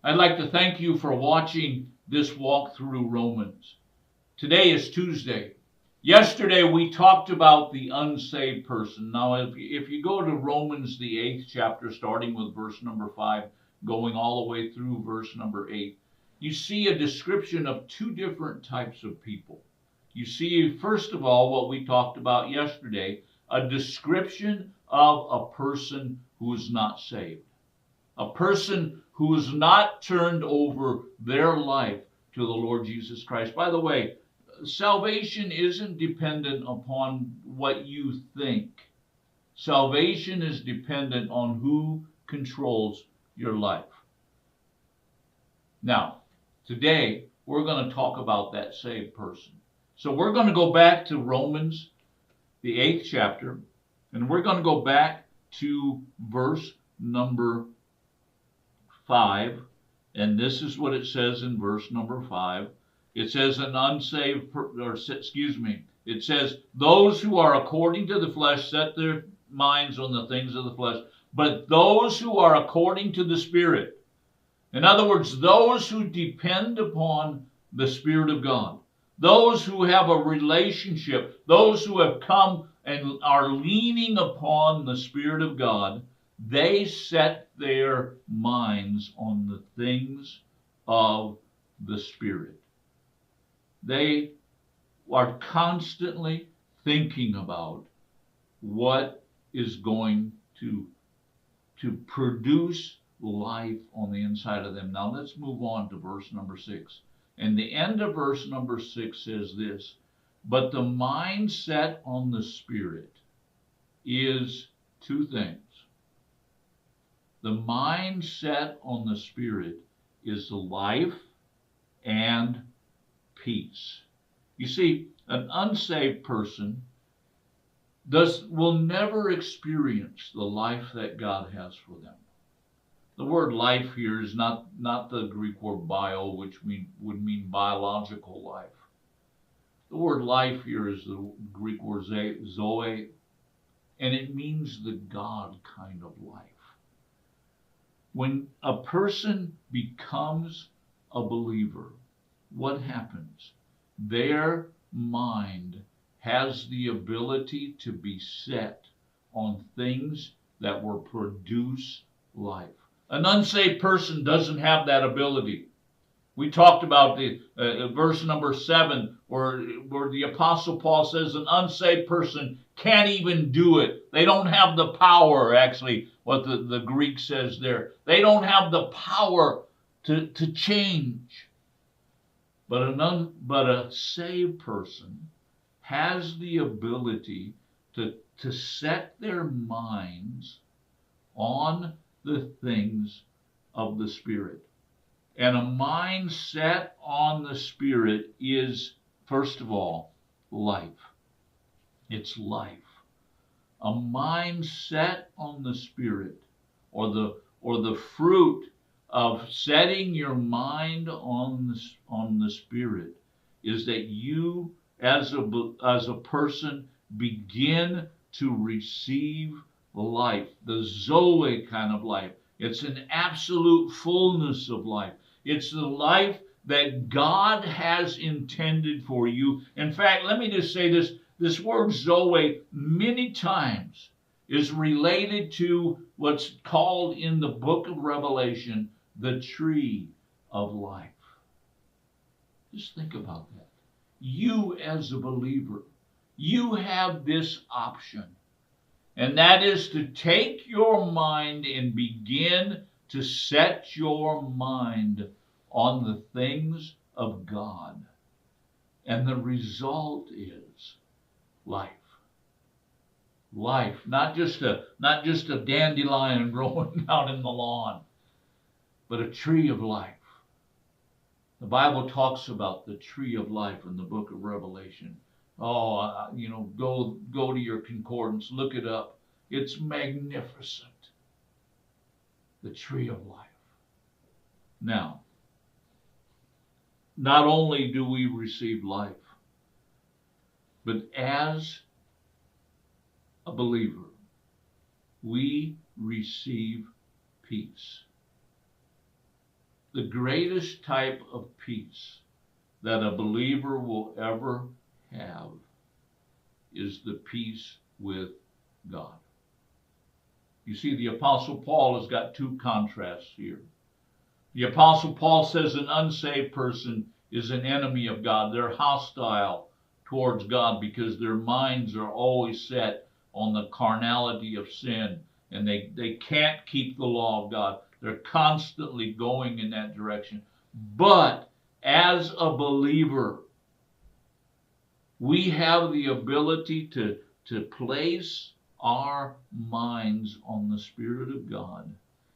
I'd like to thank you for watching this walk through Romans. Today is Tuesday. Yesterday we talked about the unsaved person. Now if you go to Romans, the 8th chapter, starting with verse number 5, going all the way through verse number 8, you see a description of two different types of people. You see, first of all, what we talked about yesterday, a description of a person who is not saved. A person who has not turned over their life to the Lord Jesus Christ. By the way, salvation isn't dependent upon what you think. Salvation is dependent on who controls your life. Now, today, we're going to talk about that saved person. So we're going to go back to Romans, the 8th chapter, and we're going to go back to verse number 5, and this is what it says in verse number 5. It says it says, those who are according to the flesh set their minds on the things of the flesh, but those who are according to the Spirit. In other words, those who depend upon the Spirit of God, those who have a relationship, those who have come and are leaning upon the Spirit of God, they set their minds on the things of the Spirit. They are constantly thinking about what is going to produce life on the inside of them. Now let's move on to verse number 6. And the end of verse number 6 says this, but the mind set on the Spirit is two things. The mind set on the Spirit is life and peace. You see, an unsaved person will never experience the life that God has for them. The word life here is not the Greek word bio, which would mean biological life. The word life here is the Greek word zoe, and it means the God kind of life. When a person becomes a believer, what happens? Their mind has the ability to be set on things that will produce life. An unsaved person doesn't have that ability. We talked about the verse number 7, where the Apostle Paul says an unsaved person can't even do it. They don't have the power, actually, what the Greek says there. They don't have the power to change. But a saved person has the ability to set their minds on the things of the Spirit. And a mind set on the Spirit is, first of all, life. It's life. A mind set on the Spirit, or the fruit of setting your mind on the Spirit, is that you, as a person, begin to receive life, the Zoe kind of life. It's an absolute fullness of life. It's the life that God has intended for you. In fact, let me just say this word Zoe many times is related to what's called in the book of Revelation the tree of life. Just think about that. You as a believer, you have this option. And that is to take your mind and begin to set your mind on the things of God. And the result is life. Life, not just a dandelion growing out in the lawn, but a tree of life. The Bible talks about the tree of life in the book of Revelation. Go to your concordance, look it up. It's magnificent. The tree of life. Now, not only do we receive life, but as a believer, we receive peace. The greatest type of peace that a believer will ever have is the peace with God. You see, the Apostle Paul has got two contrasts here. The Apostle Paul says an unsaved person is an enemy of God. They're hostile towards God because their minds are always set on the carnality of sin, and they can't keep the law of God. They're constantly going in that direction. But as a believer, we have the ability to place our minds on the Spirit of God.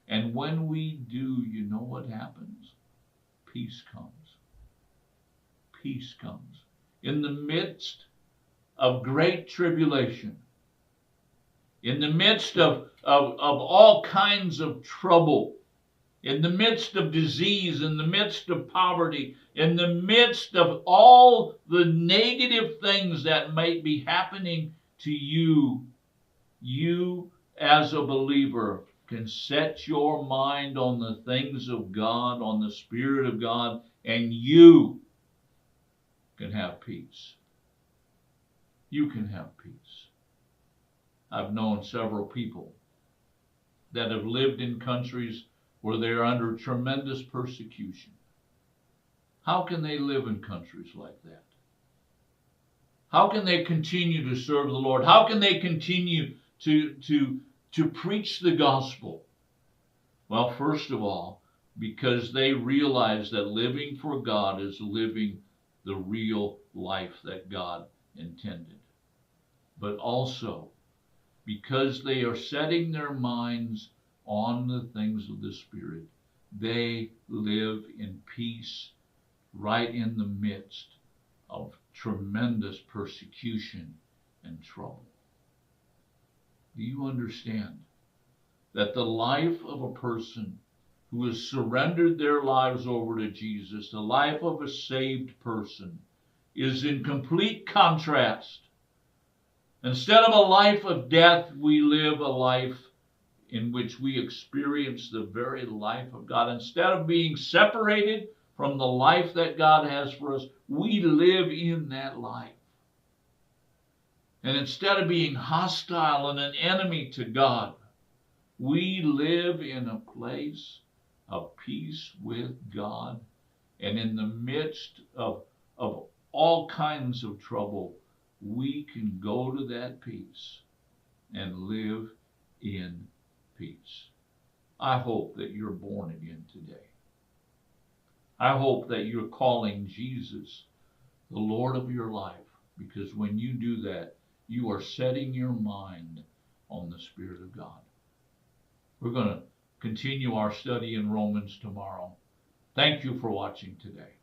And when we do, you know what happens? Peace comes. Peace comes. In the midst of great tribulation, in the midst of all kinds of trouble, in the midst of disease, in the midst of poverty, in the midst of all the negative things that might be happening to you, you as a believer can set your mind on the things of God, on the Spirit of God, and you can have peace. You can have peace. I've known several people that have lived in countries where they are under tremendous persecution. How can they live in countries like that? How can they continue to serve the Lord? How can they continue to preach the gospel? Well, first of all, because they realize that living for God is living the real life that God intended. But also, because they are setting their minds on the things of the Spirit, they live in peace right in the midst of tremendous persecution and trouble. Do you understand that the life of a person who has surrendered their lives over to Jesus, the life of a saved person, is in complete contrast? Instead of a life of death, we live a life in which we experience the very life of God. Instead of being separated from the life that God has for us, we live in that life. And instead of being hostile and an enemy to God, we live in a place of peace with God. And in the midst of all kinds of trouble, we can go to that peace and live in peace. I hope that you're born again today. I hope that you're calling Jesus the Lord of your life, because when you do that, you are setting your mind on the Spirit of God. We're going to continue our study in Romans tomorrow. Thank you for watching today.